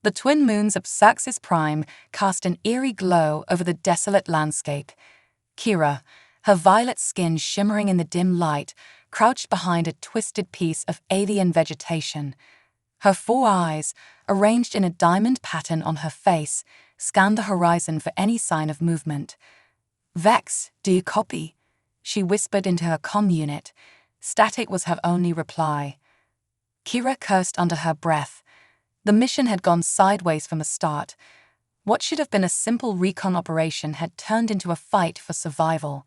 The twin moons of Saxis Prime cast an eerie glow over the desolate landscape. Kira, her violet skin shimmering in the dim light, crouched behind a twisted piece of alien vegetation. Her 4 eyes, arranged in a diamond pattern on her face, scanned the horizon for any sign of movement. "Vex, do you copy?" she whispered into her comm unit. Static was her only reply. Kira cursed under her breath. The mission had gone sideways from the start. What should have been a simple recon operation had turned into a fight for survival.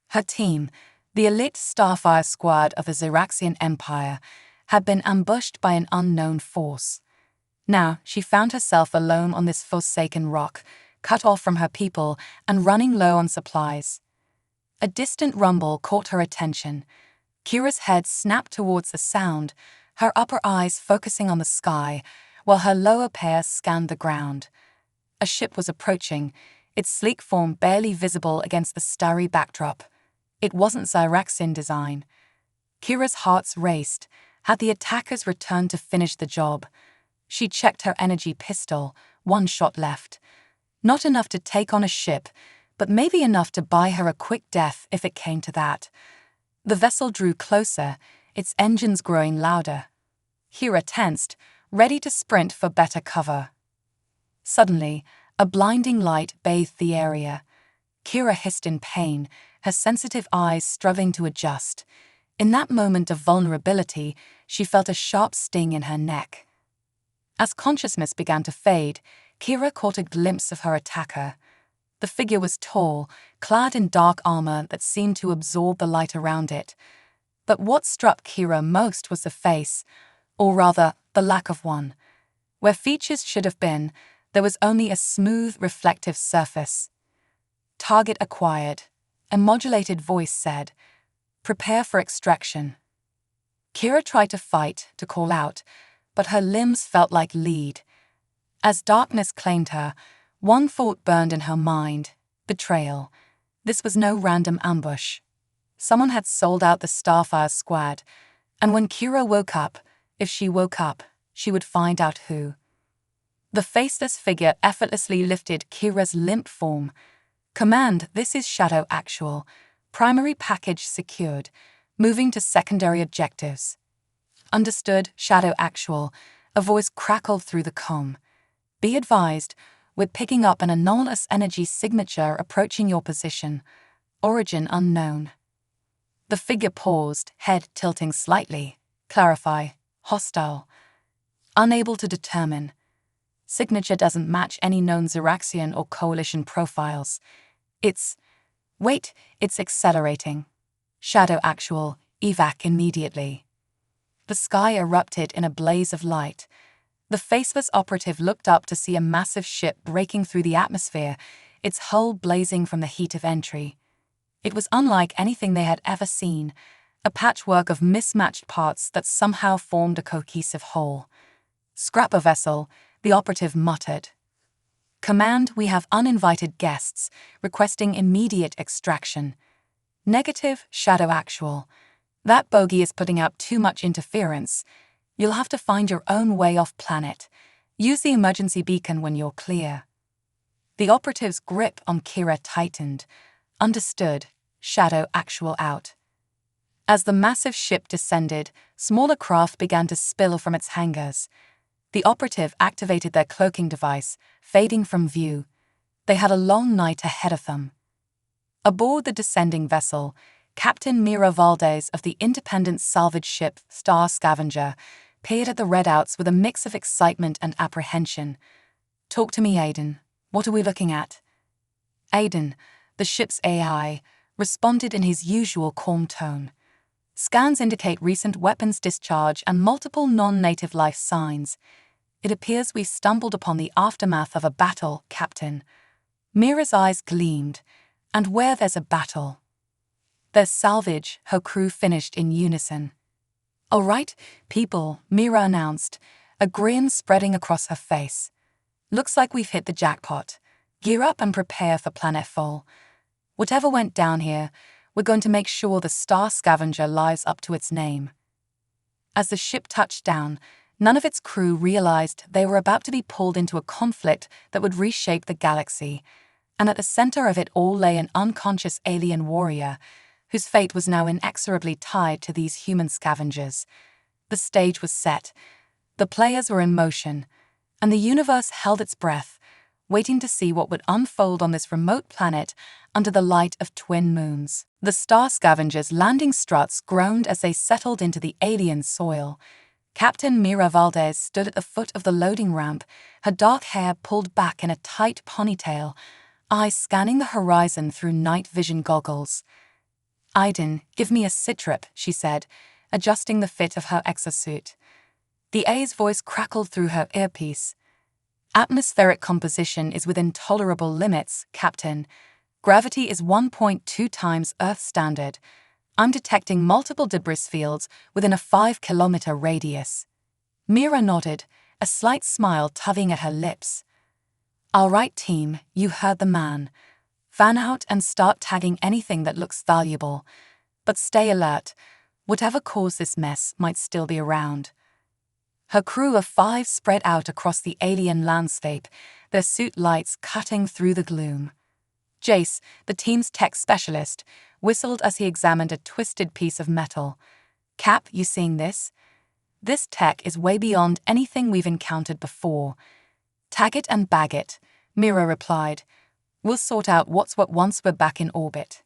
Her team, the elite Starfire squad of the Xeraxian Empire, had been ambushed by an unknown force. Now she found herself alone on this forsaken rock, cut off from her people and running low on supplies. A distant rumble caught her attention. Kira's head snapped towards the sound, her upper eyes focusing on the sky, while her lower pair scanned the ground. A ship was approaching, its sleek form barely visible against the starry backdrop. It wasn't Xeraxian design. Kira's heart raced. Had the attackers returned to finish the job? She checked her energy pistol, 1 shot left. Not enough to take on a ship, but maybe enough to buy her a quick death if it came to that. The vessel drew closer, its engines growing louder. Kira tensed, ready to sprint for better cover. Suddenly, a blinding light bathed the area. Kira hissed in pain, her sensitive eyes struggling to adjust. In that moment of vulnerability, she felt a sharp sting in her neck. As consciousness began to fade, Kira caught a glimpse of her attacker. The figure was tall, clad in dark armor that seemed to absorb the light around it. But what struck Kira most was the face, or rather, the lack of one. Where features should have been, there was only a smooth, reflective surface. "Target acquired," a modulated voice said. "Prepare for extraction." Kira tried to fight, to call out, but her limbs felt like lead. As darkness claimed her, one thought burned in her mind: betrayal. This was no random ambush. Someone had sold out the Starfire squad, and when Kira woke up, if she woke up, she would find out who. The faceless figure effortlessly lifted Kira's limp form. "Command, this is Shadow Actual. Primary package secured. Moving to secondary objectives." "Understood, Shadow Actual," a voice crackled through the comm. "Be advised, we're picking up an anomalous energy signature approaching your position. Origin unknown." The figure paused, head tilting slightly. "Clarify. Hostile." "Unable to determine. Signature doesn't match any known Xeraxian or Coalition profiles. It's accelerating. Shadow Actual, evac immediately." The sky erupted in a blaze of light. The faceless operative looked up to see a massive ship breaking through the atmosphere, its hull blazing from the heat of entry. It was unlike anything they had ever seen, a patchwork of mismatched parts that somehow formed a cohesive whole. "Scrap a vessel," the operative muttered. "Command, we have uninvited guests, requesting immediate extraction." "Negative, Shadow Actual. That bogey is putting out too much interference. You'll have to find your own way off planet. Use the emergency beacon when you're clear." The operative's grip on Kira tightened. "Understood, Shadow Actual out." As the massive ship descended, smaller craft began to spill from its hangars. The operative activated their cloaking device, fading from view. They had a long night ahead of them. Aboard the descending vessel, Captain Mira Valdez of the independent salvage ship Star Scavenger peered at the readouts with a mix of excitement and apprehension. "Talk to me, Aiden. What are we looking at?" Aiden, the ship's AI, responded in his usual calm tone. "Scans indicate recent weapons discharge and multiple non-native life signs. It appears we've stumbled upon the aftermath of a battle, Captain." Mira's eyes gleamed. "And where there's a battle, there's salvage," her crew finished in unison. "All right, people," Mira announced, a grin spreading across her face. "Looks like we've hit the jackpot. Gear up and prepare for Planet Fall. Whatever went down here, we're going to make sure the Star Scavenger lives up to its name." As the ship touched down, none of its crew realized they were about to be pulled into a conflict that would reshape the galaxy, and at the center of it all lay an unconscious alien warrior, whose fate was now inexorably tied to these human scavengers. The stage was set, the players were in motion, and the universe held its breath, waiting to see what would unfold on this remote planet under the light of twin moons. The star scavengers' landing struts groaned as they settled into the alien soil. Captain Mira Valdez stood at the foot of the loading ramp, her dark hair pulled back in a tight ponytail, eyes scanning the horizon through night vision goggles. "Aiden, give me a sit-rep," she said, adjusting the fit of her exosuit. The A's voice crackled through her earpiece. "Atmospheric composition is within tolerable limits, Captain. Gravity is 1.2 times Earth standard. I'm detecting multiple debris fields within a 5-kilometer radius." Mira nodded, a slight smile tugging at her lips. "All right, team, you heard the man. Fan out and start tagging anything that looks valuable. But stay alert. Whatever caused this mess might still be around." Her crew of 5 spread out across the alien landscape, their suit lights cutting through the gloom. Jace, the team's tech specialist, whistled as he examined a twisted piece of metal. "Cap, you seeing this? This tech is way beyond anything we've encountered before." "Tag it and bag it," Mira replied. "We'll sort out what's what once we're back in orbit."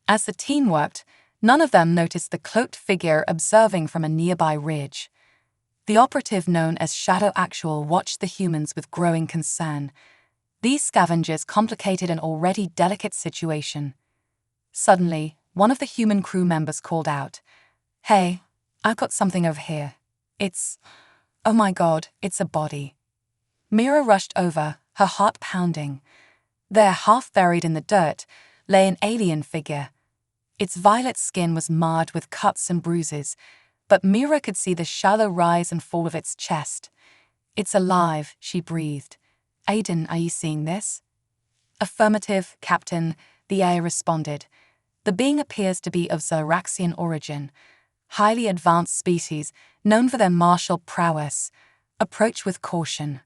As the team worked, none of them noticed the cloaked figure observing from a nearby ridge. The operative known as Shadow Actual watched the humans with growing concern. These scavengers complicated an already delicate situation. Suddenly, one of the human crew members called out, "Hey, I've got something over here. Oh my God, it's a body." Mira rushed over, her heart pounding. There, half buried in the dirt, lay an alien figure. Its violet skin was marred with cuts and bruises, but Mira could see the shallow rise and fall of its chest. "It's alive," she breathed. "Aiden, are you seeing this?" "Affirmative, Captain," the A responded. "The being appears to be of Xeraxian origin. Highly advanced species, known for their martial prowess. Approach with caution."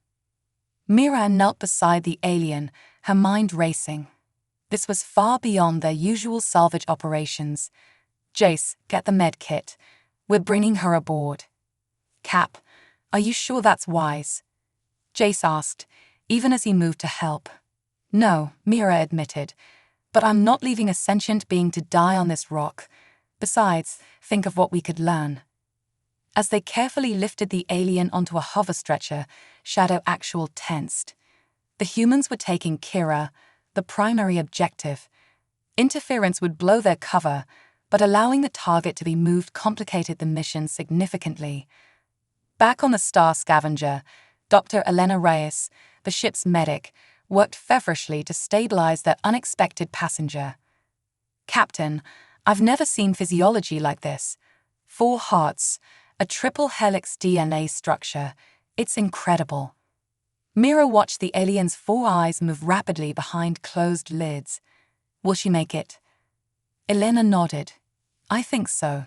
Mira knelt beside the alien, her mind racing. This was far beyond their usual salvage operations. "Jace, get the med kit. We're bringing her aboard." "Cap, are you sure that's wise?" Jace asked, even as he moved to help. "No," Mira admitted, "but I'm not leaving a sentient being to die on this rock. Besides, think of what we could learn." As they carefully lifted the alien onto a hover stretcher, Shadow Actual tensed. The humans were taking Kira, the primary objective. Interference would blow their cover, but allowing the target to be moved complicated the mission significantly. Back on the Star Scavenger, Dr. Elena Reyes, the ship's medic, worked feverishly to stabilize their unexpected passenger. "Captain, I've never seen physiology like this. 4 hearts, a triple helix DNA structure. It's incredible." Mira watched the alien's 4 eyes move rapidly behind closed lids. "Will she make it?" Elena nodded. "I think so.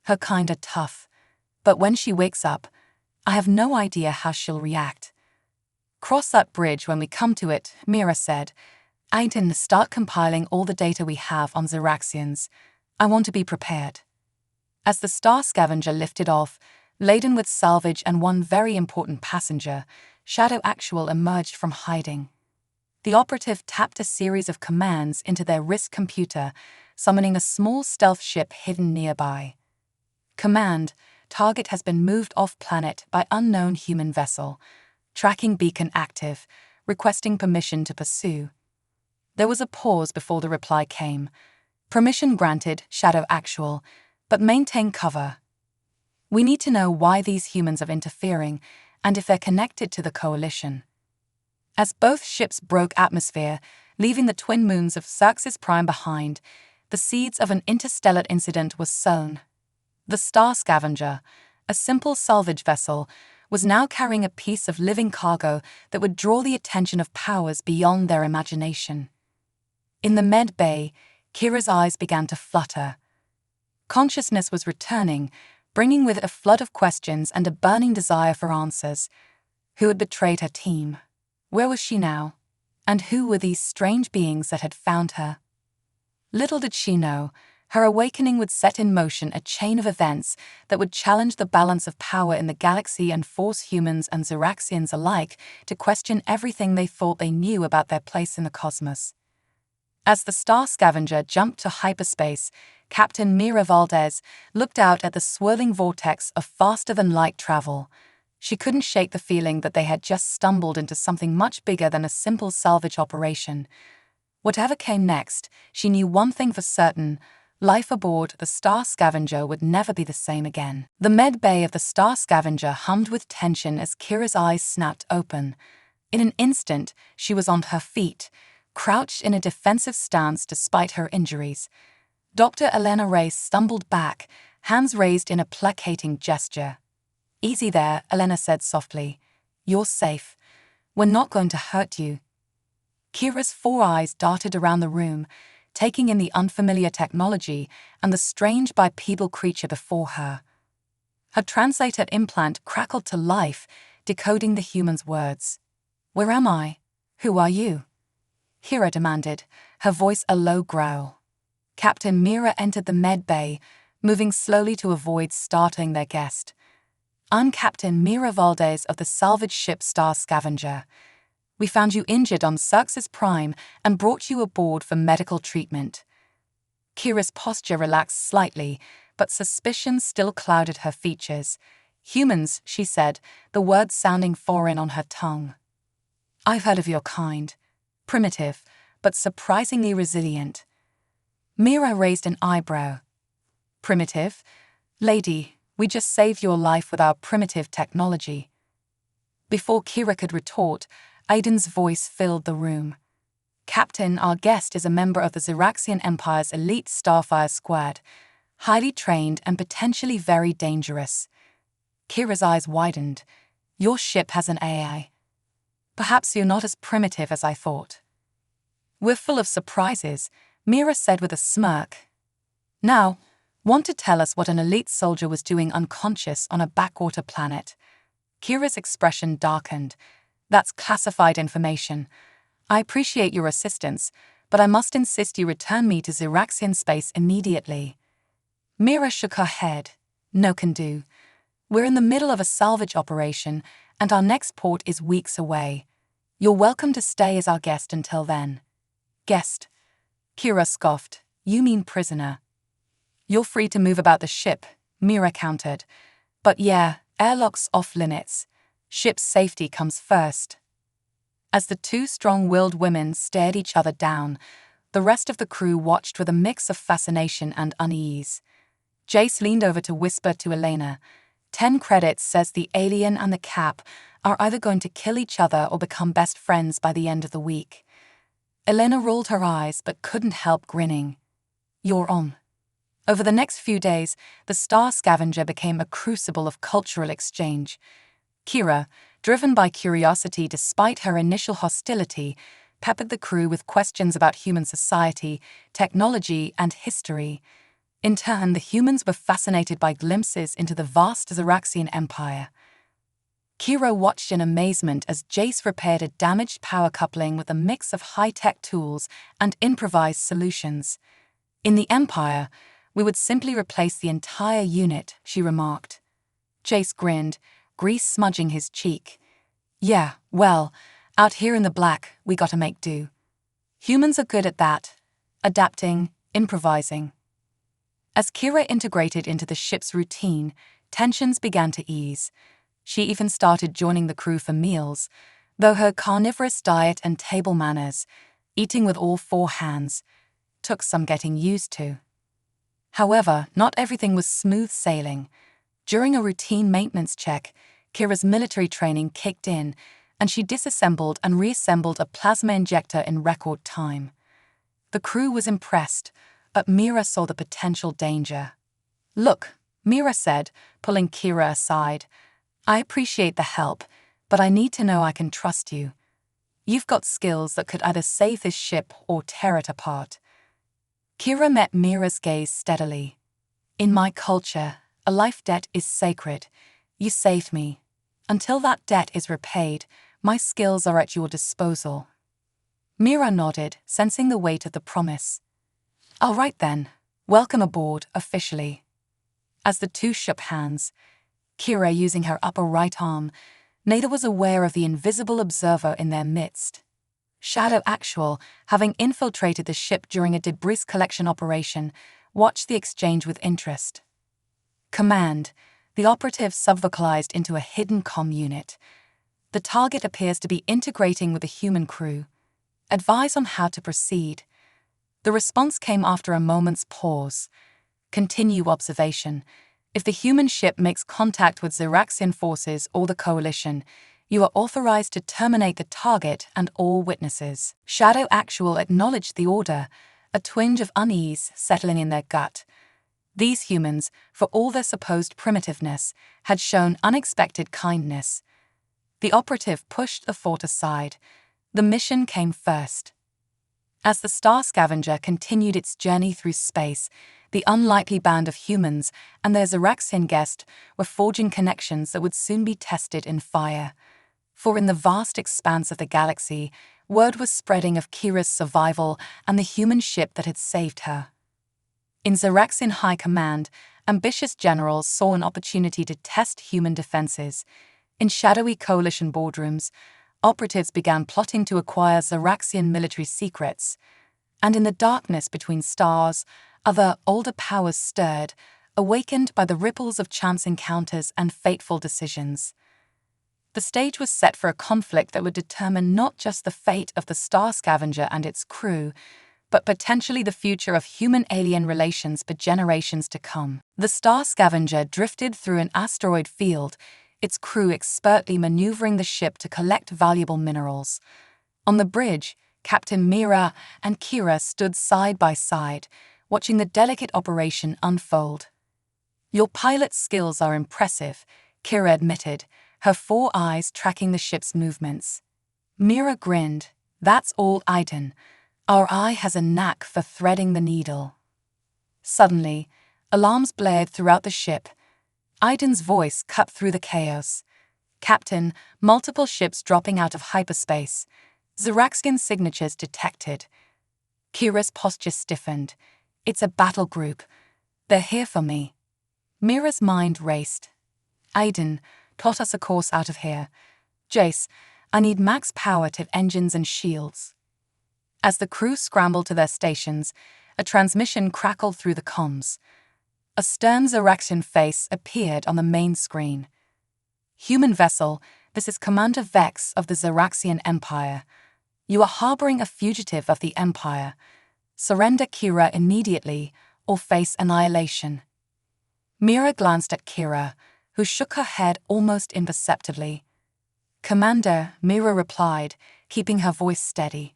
Her kind are tough. But when she wakes up, I have no idea how she'll react." "Cross that bridge when we come to it," Mira said. "Aiden, start compiling all the data we have on Xeraxians. I want to be prepared." As the Star Scavenger lifted off, laden with salvage and one very important passenger, Shadow Actual emerged from hiding. The operative tapped a series of commands into their wrist computer, summoning a small stealth ship hidden nearby. "Command, target has been moved off-planet by unknown human vessel. Tracking beacon active, requesting permission to pursue." There was a pause before the reply came. "Permission granted, Shadow Actual, but maintain cover. We need to know why these humans are interfering and if they're connected to the Coalition." As both ships broke atmosphere, leaving the twin moons of Xerxes Prime behind, the seeds of an interstellar incident were sown. The Star Scavenger, a simple salvage vessel, was now carrying a piece of living cargo that would draw the attention of powers beyond their imagination. In the med bay, Kira's eyes began to flutter. Consciousness was returning, bringing with it a flood of questions and a burning desire for answers. Who had betrayed her team? Where was she now? And who were these strange beings that had found her? Little did she know, her awakening would set in motion a chain of events that would challenge the balance of power in the galaxy and force humans and Xeraxians alike to question everything they thought they knew about their place in the cosmos. As the Star Scavenger jumped to hyperspace, Captain Mira Valdez looked out at the swirling vortex of faster-than-light travel. She couldn't shake the feeling that they had just stumbled into something much bigger than a simple salvage operation. Whatever came next, she knew one thing for certain: life aboard the Star Scavenger would never be the same again. The med bay of the Star Scavenger hummed with tension as Kira's eyes snapped open. In an instant, she was on her feet, crouched in a defensive stance despite her injuries. Dr. Elena Reyes stumbled back, hands raised in a placating gesture. "Easy there," Elena said softly. "You're safe. We're not going to hurt you." Kira's 4 eyes darted around the room, taking in the unfamiliar technology and the strange bipedal creature before her. Her translator implant crackled to life, decoding the human's words. "Where am I? Who are you?" Kira demanded, her voice a low growl. Captain Mira entered the med bay, moving slowly to avoid startling their guest. "I'm Captain Mira Valdez of the salvage ship Star Scavenger. We found you injured on Xerxes Prime and brought you aboard for medical treatment." Kira's posture relaxed slightly, but suspicion still clouded her features. "Humans," she said, the words sounding foreign on her tongue. "I've heard of your kind. Primitive, but surprisingly resilient." Mira raised an eyebrow. "Primitive? Lady, we just saved your life with our primitive technology." Before Kira could retort, Aiden's voice filled the room. "Captain, our guest is a member of the Xeraxian Empire's elite Starfire squad, highly trained and potentially very dangerous." Kira's eyes widened. "Your ship has an AI. Perhaps you're not as primitive as I thought." "We're full of surprises," Mira said with a smirk. "Now, want to tell us what an elite soldier was doing unconscious on a backwater planet?" Kira's expression darkened. "That's classified information. I appreciate your assistance, but I must insist you return me to Xeraxian space immediately." Mira shook her head. "No can do. We're in the middle of a salvage operation, and our next port is weeks away. You're welcome to stay as our guest until then." "Guest?" Kira scoffed. "You mean prisoner." "You're free to move about the ship," Mira countered. "But yeah, airlock's off limits. Ship's safety comes first." As the two strong-willed women stared each other down, the rest of the crew watched with a mix of fascination and unease. Jace leaned over to whisper to Elena, "10 credits says the alien and the Cap are either going to kill each other or become best friends by the end of the week." Elena rolled her eyes but couldn't help grinning. "You're on." Over the next few days, the Star Scavenger became a crucible of cultural exchange. Kira, driven by curiosity despite her initial hostility, peppered the crew with questions about human society, technology, and history. In turn, the humans were fascinated by glimpses into the vast Xeraxian Empire. Kira watched in amazement as Jace repaired a damaged power coupling with a mix of high-tech tools and improvised solutions. "In the Empire, we would simply replace the entire unit," she remarked. Jace grinned, grease smudging his cheek. "Yeah, well, out here in the black, we gotta make do. Humans are good at that. Adapting, improvising." As Kira integrated into the ship's routine, tensions began to ease. She even started joining the crew for meals, though her carnivorous diet and table manners, eating with all 4 hands, took some getting used to. However, not everything was smooth sailing. During a routine maintenance check, Kira's military training kicked in, and she disassembled and reassembled a plasma injector in record time. The crew was impressed, but Mira saw the potential danger. "Look," Mira said, pulling Kira aside, "I appreciate the help, but I need to know I can trust you. You've got skills that could either save this ship or tear it apart." Kira met Mira's gaze steadily. "In my culture, A life debt is sacred. You saved me. Until that debt is repaid, my skills are at your disposal. Mira nodded, sensing the weight of the promise. All right then. Welcome aboard, officially. As the two shook hands, Kira using her upper right arm, Nada was aware of the invisible observer in their midst. Shadow Actual, having infiltrated the ship during a debris collection operation, watched the exchange with interest. Command, the operative subvocalized into a hidden comm unit. The target appears to be integrating with the human crew. Advise on how to proceed. The response came after a moment's pause. Continue observation. If the human ship makes contact with Xeraxian forces or the Coalition, you are authorized to terminate the target and all witnesses. Shadow Actual acknowledged the order, a twinge of unease settling in their gut. These humans, for all their supposed primitiveness, had shown unexpected kindness. The operative pushed the thought aside. The mission came first. As the Star Scavenger continued its journey through space, the unlikely band of humans and their Xeraxian guest were forging connections that would soon be tested in fire. For in the vast expanse of the galaxy, word was spreading of Kira's survival and the human ship that had saved her. In Xeraxian High Command, ambitious generals saw an opportunity to test human defenses. In shadowy coalition boardrooms, operatives began plotting to acquire Xeraxian military secrets. And in the darkness between stars, other older powers stirred, awakened by the ripples of chance encounters and fateful decisions. The stage was set for a conflict that would determine not just the fate of the Star Scavenger and its crew, but potentially the future of human-alien relations for generations to come. The Star Scavenger drifted through an asteroid field, its crew expertly maneuvering the ship to collect valuable minerals. On the bridge, Captain Mira and Kira stood side by side, watching the delicate operation unfold. Your pilot's skills are impressive, Kira admitted, her 4 eyes tracking the ship's movements. Mira grinned. That's all, Aiden. Our eye has a knack for threading the needle. Suddenly, alarms blared throughout the ship. Aiden's voice cut through the chaos. Captain, multiple ships dropping out of hyperspace. Xeraxian signatures detected. Kira's posture stiffened. It's a battle group. They're here for me. Mira's mind raced. Aiden, plot us a course out of here. Jace, I need max power to engines and shields. As the crew scrambled to their stations, a transmission crackled through the comms. A stern Xeraxian face appeared on the main screen. Human vessel, this is Commander Vex of the Xeraxian Empire. You are harboring a fugitive of the Empire. Surrender Kira immediately, or face annihilation. Mira glanced at Kira, who shook her head almost imperceptibly. Commander, Mira replied, keeping her voice steady.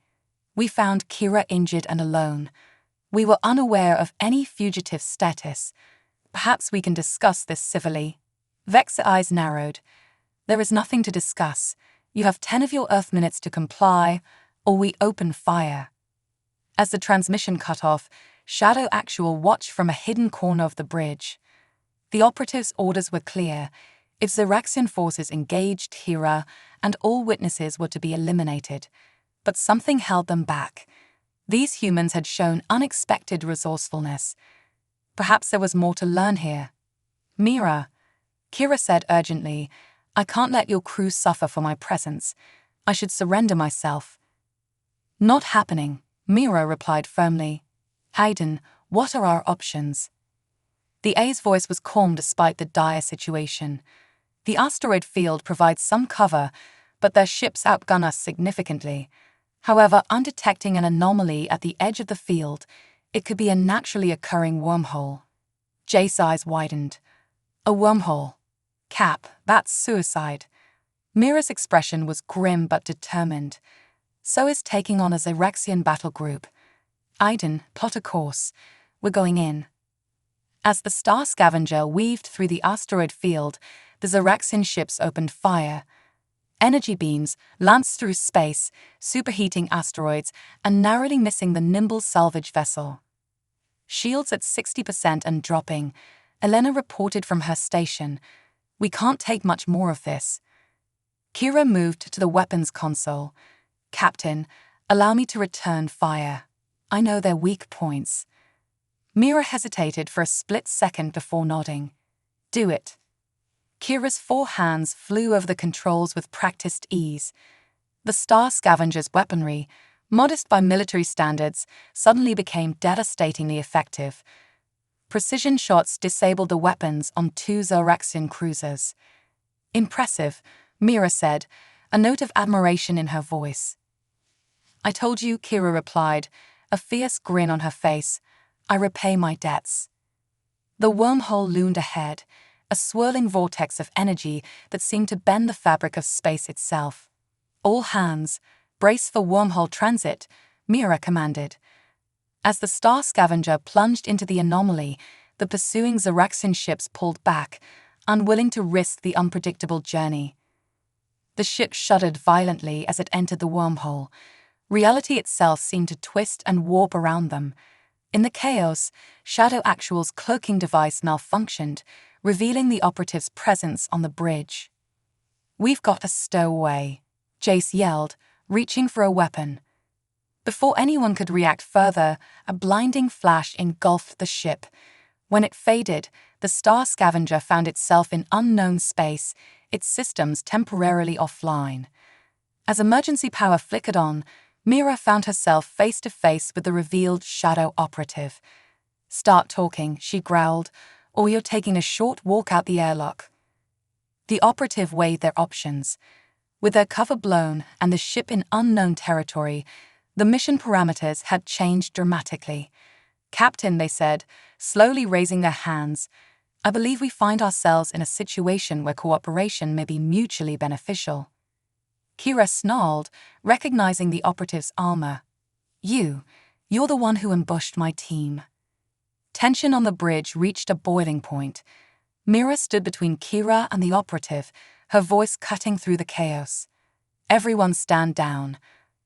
We found Kira injured and alone. We were unaware of any fugitive status. Perhaps we can discuss this civilly. Vex's eyes narrowed. There is nothing to discuss. You have 10 of your Earth minutes to comply, or we open fire. As the transmission cut off, Shadow Actual watched from a hidden corner of the bridge. The operative's orders were clear. If Xeraxian forces engaged Kira, and all witnesses were to be eliminated. But something held them back. These humans had shown unexpected resourcefulness. Perhaps there was more to learn here. Mira, Kira said urgently, I can't let your crew suffer for my presence. I should surrender myself. Not happening, Mira replied firmly. Aiden, what are our options? The A's voice was calm despite the dire situation. The asteroid field provides some cover, but their ships outgun us significantly. However, undetecting an anomaly at the edge of the field, it could be a naturally occurring wormhole. Jace's eyes widened. A wormhole. Cap, that's suicide. Mira's expression was grim but determined. So is taking on a Xeraxian battle group. Aiden, plot a course. We're going in. As the Star Scavenger weaved through the asteroid field, the Xeraxian ships opened fire. Energy beams lanced through space, superheating asteroids and narrowly missing the nimble salvage vessel. Shields at 60% and dropping, Elena reported from her station. "We can't take much more of this." Kira moved to the weapons console. "Captain, allow me to return fire. I know their weak points." Mira hesitated for a split second before nodding. "Do it." Kira's 4 hands flew over the controls with practiced ease. The Star Scavenger's weaponry, modest by military standards, suddenly became devastatingly effective. Precision shots disabled the weapons on 2 Zoraxian cruisers. "Impressive," Mira said, a note of admiration in her voice. "I told you," Kira replied, a fierce grin on her face. "I repay my debts." The wormhole loomed ahead, a swirling vortex of energy that seemed to bend the fabric of space itself. "All hands, brace for wormhole transit," Mira commanded. As the Star Scavenger plunged into the anomaly, the pursuing Zoraxian ships pulled back, unwilling to risk the unpredictable journey. The ship shuddered violently as it entered the wormhole. Reality itself seemed to twist and warp around them. In the chaos, Shadow Actual's cloaking device malfunctioned, revealing the operative's presence on the bridge. "We've got to stow away," Jace yelled, reaching for a weapon. Before anyone could react further, a blinding flash engulfed the ship. When it faded, the Star Scavenger found itself in unknown space, its systems temporarily offline. As emergency power flickered on, Mira found herself face to face with the revealed Shadow Operative. "Start talking," she growled, "or you're taking a short walk out the airlock." The operative weighed their options. With their cover blown and the ship in unknown territory, the mission parameters had changed dramatically. "Captain," they said, slowly raising their hands, "I believe we find ourselves in a situation where cooperation may be mutually beneficial." Kira snarled, recognizing the operative's armor. You're the one who ambushed my team." Tension on the bridge reached a boiling point. Mira stood between Kira and the operative, her voice cutting through the chaos. "Everyone stand down.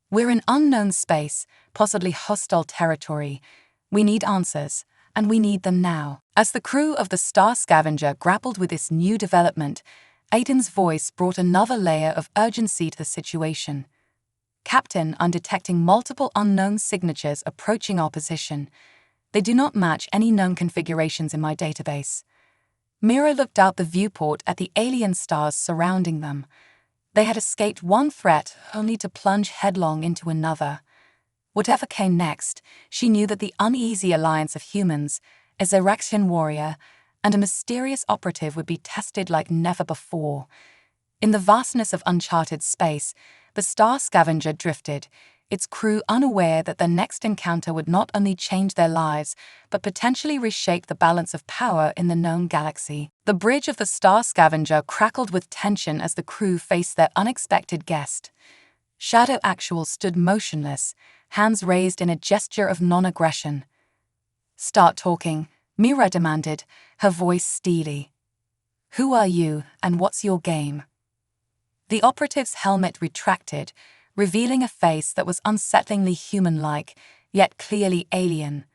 We're in unknown space, possibly hostile territory. We need answers, and we need them now." As the crew of the Star Scavenger grappled with this new development, Aiden's voice brought another layer of urgency to the situation. "Captain, I'm detecting multiple unknown signatures approaching our position. They do not match any known configurations in my database." Mira looked out the viewport at the alien stars surrounding them. They had escaped one threat only to plunge headlong into another. Whatever came next, she knew that the uneasy alliance of humans, a Zoraxian warrior, and a mysterious operative would be tested like never before. In the vastness of uncharted space, the Star Scavenger drifted, its crew unaware that their next encounter would not only change their lives, but potentially reshape the balance of power in the known galaxy. The bridge of the Star Scavenger crackled with tension as the crew faced their unexpected guest. Shadow Actual stood motionless, hands raised in a gesture of non-aggression. "Start talking," Mira demanded, her voice steely. "Who are you, and what's your game?" The operative's helmet retracted, revealing a face that was unsettlingly human-like, yet clearly alien.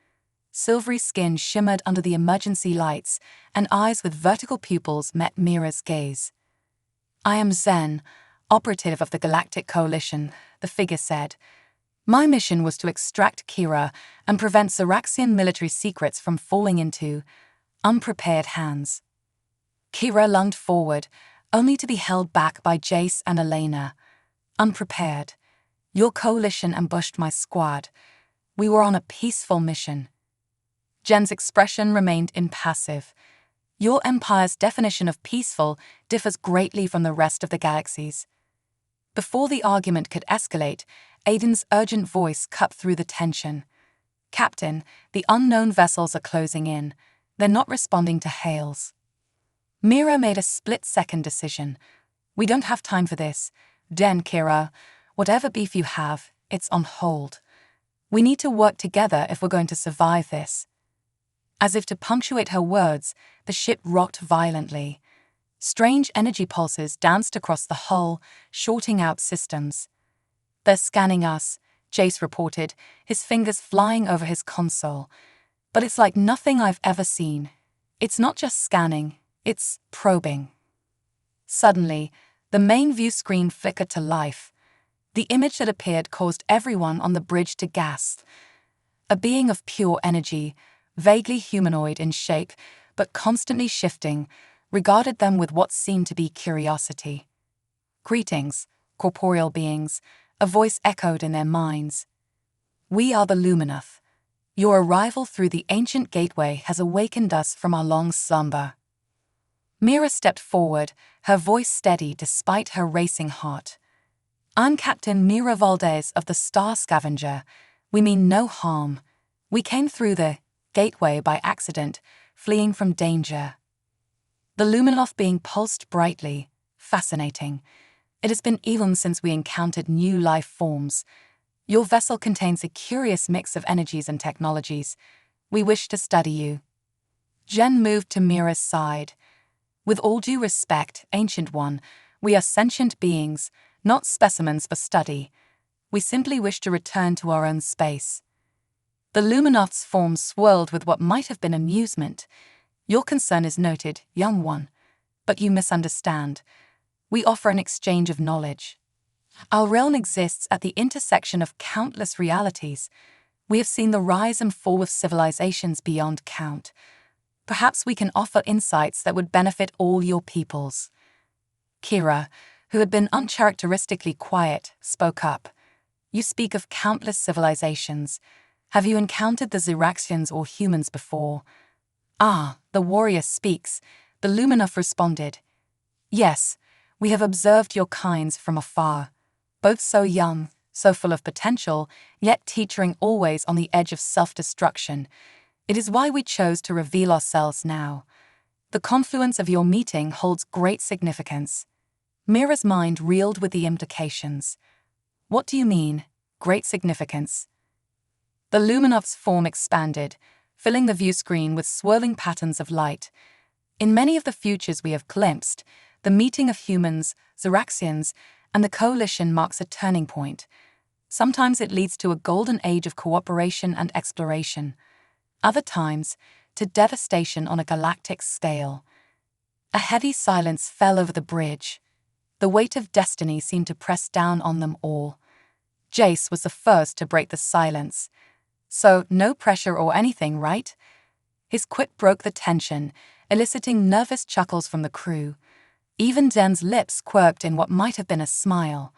Silvery skin shimmered under the emergency lights, and eyes with vertical pupils met Mira's gaze. "I am Zen, operative of the Galactic Coalition," the figure said. "My mission was to extract Kira and prevent Zoraxian military secrets from falling into unprepared hands." Kira lunged forward, only to be held back by Jace and Elena. "Unprepared. Your coalition ambushed my squad. We were on a peaceful mission." Jen's expression remained impassive. "Your empire's definition of peaceful differs greatly from the rest of the galaxies." Before the argument could escalate, Aiden's urgent voice cut through the tension. "Captain, the unknown vessels are closing in. They're not responding to hails." Mira made a split-second decision. "We don't have time for this. Den, Kira, whatever beef you have, it's on hold. We need to work together if we're going to survive this." As if to punctuate her words, the ship rocked violently. Strange energy pulses danced across the hull, shorting out systems. "They're scanning us," Jace reported, his fingers flying over his console. "But it's like nothing I've ever seen. It's not just scanning, it's probing. Suddenly, the main view screen flickered to life. The image that appeared caused everyone on the bridge to gasp. A being of pure energy, vaguely humanoid in shape, but constantly shifting, regarded them with what seemed to be curiosity. "Greetings, corporeal beings," a voice echoed in their minds. "We are the Luminoth. Your arrival through the ancient gateway has awakened us from our long slumber." Mira stepped forward, her voice steady despite her racing heart. "I'm Captain Mira Valdez of the Star Scavenger. We mean no harm. We came through the gateway by accident, fleeing from danger." The Luminoth being pulsed brightly. Fascinating. "It has been eons since we encountered new life forms. Your vessel contains a curious mix of energies and technologies. We wish to study you." Jen moved to Mira's side. "With all due respect, Ancient One, we are sentient beings, not specimens for study. We simply wish to return to our own space." The Luminoth's form swirled with what might have been amusement. "Your concern is noted, young one. But you misunderstand. We offer an exchange of knowledge. Our realm exists at the intersection of countless realities. We have seen the rise and fall of civilizations beyond count. Perhaps we can offer insights that would benefit all your peoples." Kira, who had been uncharacteristically quiet, spoke up. "You speak of countless civilizations. Have you encountered the Xeraxians or humans before?" "Ah, the warrior speaks," the Luminoth responded. "Yes, we have observed your kinds from afar. Both so young, so full of potential, yet teetering always on the edge of self-destruction. It is why we chose to reveal ourselves now. The confluence of your meeting holds great significance." Mira's mind reeled with the implications. "What do you mean, great significance?" The Luminoth's form expanded, filling the view screen with swirling patterns of light. "In many of the futures we have glimpsed, the meeting of humans, Xeraxians, and the Coalition marks a turning point. Sometimes it leads to a golden age of cooperation and exploration. Other times, to devastation on a galactic scale." A heavy silence fell over the bridge. The weight of destiny seemed to press down on them all. Jace was the first to break the silence. "So, no pressure or anything, right?" His quip broke the tension, eliciting nervous chuckles from the crew. Even Jen's lips quirked in what might have been a smile.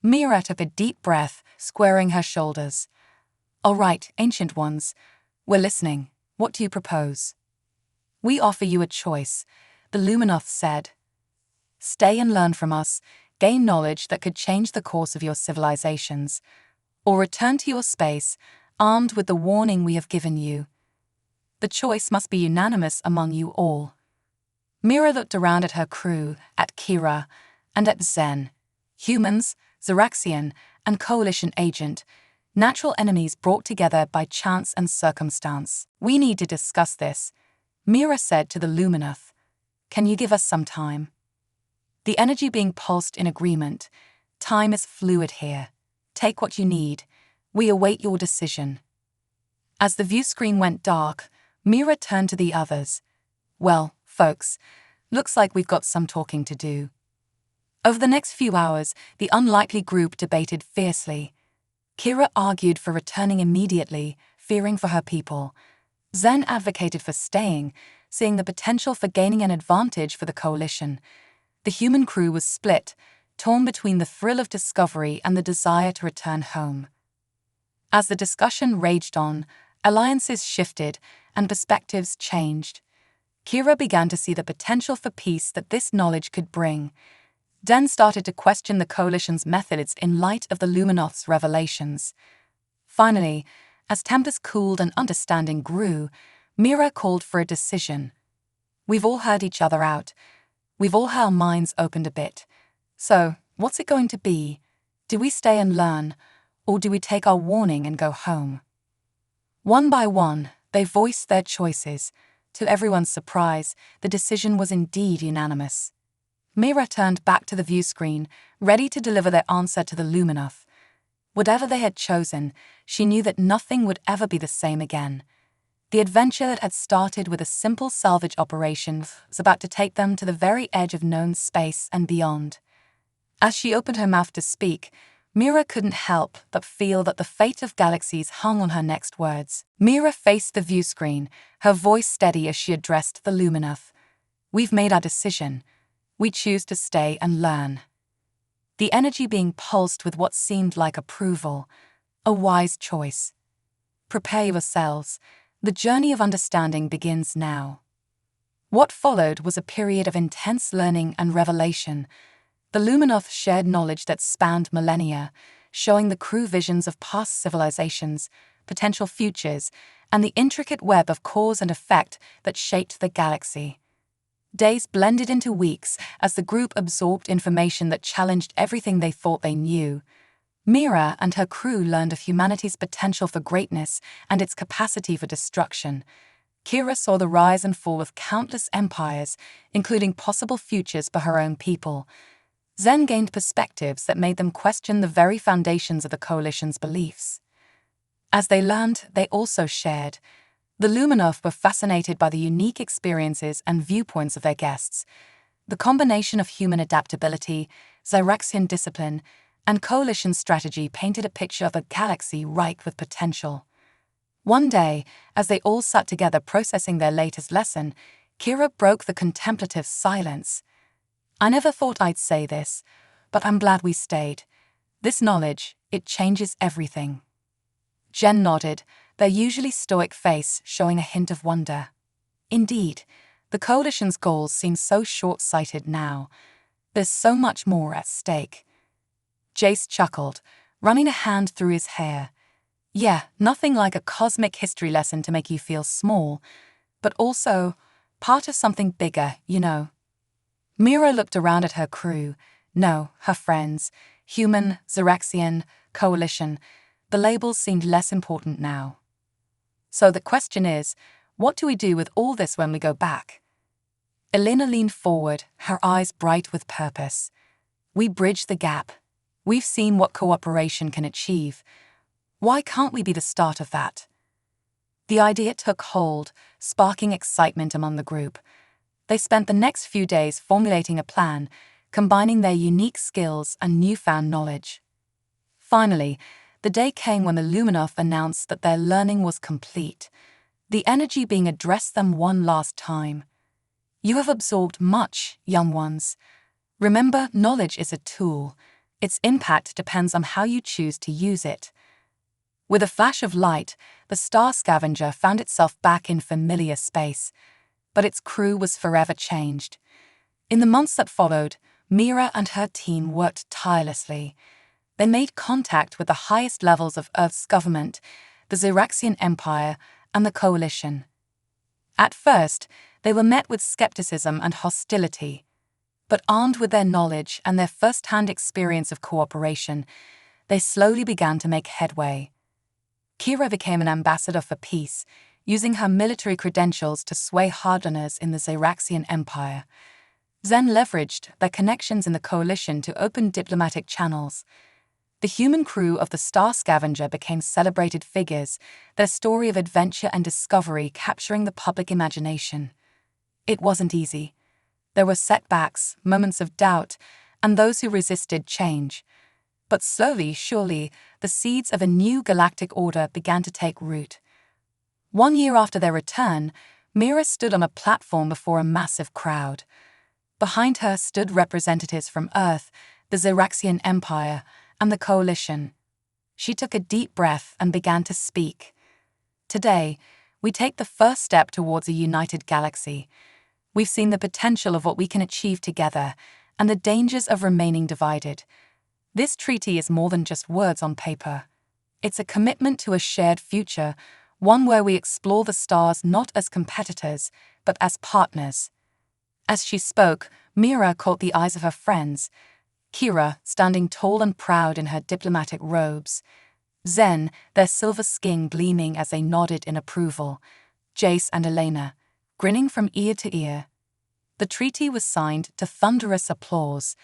Mira took a deep breath, squaring her shoulders. "All right, Ancient Ones. We're listening. What do you propose?" "We offer you a choice," the Luminoth said. "Stay and learn from us, gain knowledge that could change the course of your civilizations, or return to your space, armed with the warning we have given you. The choice must be unanimous among you all." Mira looked around at her crew, at Kira, and at Zen. Humans, Xeraxian, and Coalition agent, natural enemies brought together by chance and circumstance. "We need to discuss this," Mira said to the Luminoth. "Can you give us some time?" The energy being pulsed in agreement. "Time is fluid here. Take what you need. We await your decision." As the view screen went dark, Mira turned to the others. "Well, folks, looks like we've got some talking to do." Over the next few hours, the unlikely group debated fiercely. Kira argued for returning immediately, fearing for her people. Zen advocated for staying, seeing the potential for gaining an advantage for the Coalition. The human crew was split, torn between the thrill of discovery and the desire to return home. As the discussion raged on, alliances shifted and perspectives changed. Kira began to see the potential for peace that this knowledge could bring. Den started to question the Coalition's methods in light of the Luminoth's revelations. Finally, as tempers cooled and understanding grew, Mira called for a decision. "We've all heard each other out. We've all had our minds opened a bit. So, what's it going to be? Do we stay and learn, or do we take our warning and go home?" One by one, they voiced their choices. To everyone's surprise, the decision was indeed unanimous. Mira turned back to the view screen, ready to deliver their answer to the Luminoth. Whatever they had chosen, she knew that nothing would ever be the same again. The adventure that had started with a simple salvage operation was about to take them to the very edge of known space and beyond. As she opened her mouth to speak, Mira couldn't help but feel that the fate of galaxies hung on her next words. Mira faced the view screen, her voice steady as she addressed the Luminoth. "We've made our decision. We choose to stay and learn." The energy being pulsed with what seemed like approval. A wise choice. Prepare yourselves. The journey of understanding begins now. What followed was a period of intense learning and revelation. The Luminoth shared knowledge that spanned millennia, showing the crew visions of past civilizations, potential futures, and the intricate web of cause and effect that shaped the galaxy. Days blended into weeks as the group absorbed information that challenged everything they thought they knew. Mira and her crew learned of humanity's potential for greatness and its capacity for destruction. Kira saw the rise and fall of countless empires, including possible futures for her own people. Zen gained perspectives that made them question the very foundations of the Coalition's beliefs. As they learned, they also shared. The Luminoth were fascinated by the unique experiences and viewpoints of their guests. The combination of human adaptability, Zyraxian discipline, and Coalition strategy painted a picture of a galaxy ripe with potential. One day, as they all sat together processing their latest lesson, Kira broke the contemplative silence. "I never thought I'd say this, but I'm glad we stayed. This knowledge, it changes everything." Jen nodded, their usually stoic face showing a hint of wonder. Indeed, the Coalition's goals seem so short-sighted now. There's so much more at stake. Jace chuckled, running a hand through his hair. "Yeah, nothing like a cosmic history lesson to make you feel small, but also part of something bigger, you know." Mira looked around at her crew. No, her friends. Human, Zyraxian, Coalition. The labels seemed less important now. "So the question is, what do we do with all this when we go back?" Elena leaned forward, her eyes bright with purpose. "We bridge the gap. We've seen what cooperation can achieve. Why can't we be the start of that?" The idea took hold, sparking excitement among the group. They spent the next few days formulating a plan, combining their unique skills and newfound knowledge. Finally, the day came when the Luminoth announced that their learning was complete, the energy being addressed them one last time. "You have absorbed much, young ones. Remember, knowledge is a tool. Its impact depends on how you choose to use it." With a flash of light, the Star Scavenger found itself back in familiar space, but its crew was forever changed. In the months that followed, Mira and her team worked tirelessly. They made contact with the highest levels of Earth's government, the Zyraxian Empire, and the Coalition. At first, they were met with skepticism and hostility. But armed with their knowledge and their first-hand experience of cooperation, they slowly began to make headway. Kira became an ambassador for peace, using her military credentials to sway hardliners in the Zyraxian Empire. Zen leveraged their connections in the Coalition to open diplomatic channels. The human crew of the Star Scavenger became celebrated figures, their story of adventure and discovery capturing the public imagination. It wasn't easy. There were setbacks, moments of doubt, and those who resisted change. But slowly, surely, the seeds of a new galactic order began to take root. 1 year after their return, Mira stood on a platform before a massive crowd. Behind her stood representatives from Earth, the Zyraxian Empire, and the Coalition. She took a deep breath and began to speak. "Today, we take the first step towards a united galaxy. We've seen the potential of what we can achieve together and the dangers of remaining divided. This treaty is more than just words on paper. It's a commitment to a shared future, one where we explore the stars not as competitors, but as partners." As she spoke, Mira caught the eyes of her friends. Kira, standing tall and proud in her diplomatic robes. Zen, their silver skin gleaming as they nodded in approval. Jace and Elena, grinning from ear to ear. The treaty was signed to thunderous applause.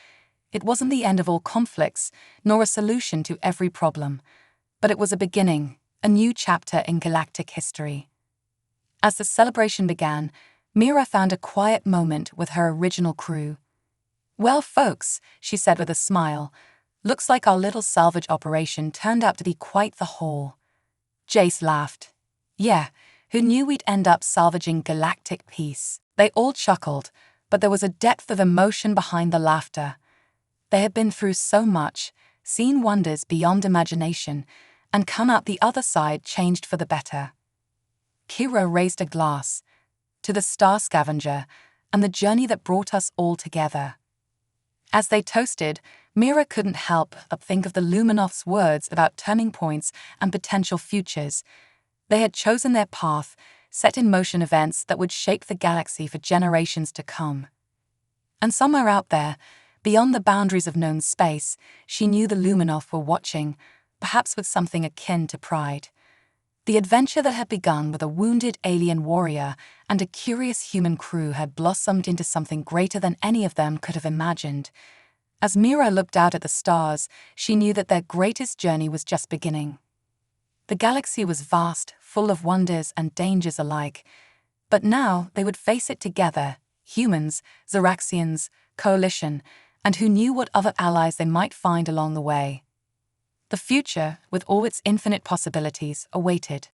It wasn't the end of all conflicts, nor a solution to every problem, but it was a beginning, a new chapter in galactic history. As the celebration began, Mira found a quiet moment with her original crew. "Well, folks," she said with a smile, "looks like our little salvage operation turned out to be quite the haul." Jace laughed. "Yeah, who knew we'd end up salvaging galactic peace?" They all chuckled, but there was a depth of emotion behind the laughter. They had been through so much, seen wonders beyond imagination, and come out the other side changed for the better. Kira raised a glass to the Star Scavenger and the journey that brought us all together. As they toasted, Mira couldn't help but think of the Luminoth's words about turning points and potential futures. They had chosen their path, set in motion events that would shape the galaxy for generations to come. And somewhere out there, beyond the boundaries of known space, she knew the Luminoth were watching, perhaps with something akin to pride. The adventure that had begun with a wounded alien warrior and a curious human crew had blossomed into something greater than any of them could have imagined. As Mira looked out at the stars, she knew that their greatest journey was just beginning. The galaxy was vast, full of wonders and dangers alike, but now they would face it together, humans, Zeraxians, Coalition, and who knew what other allies they might find along the way. The future, with all its infinite possibilities, awaited.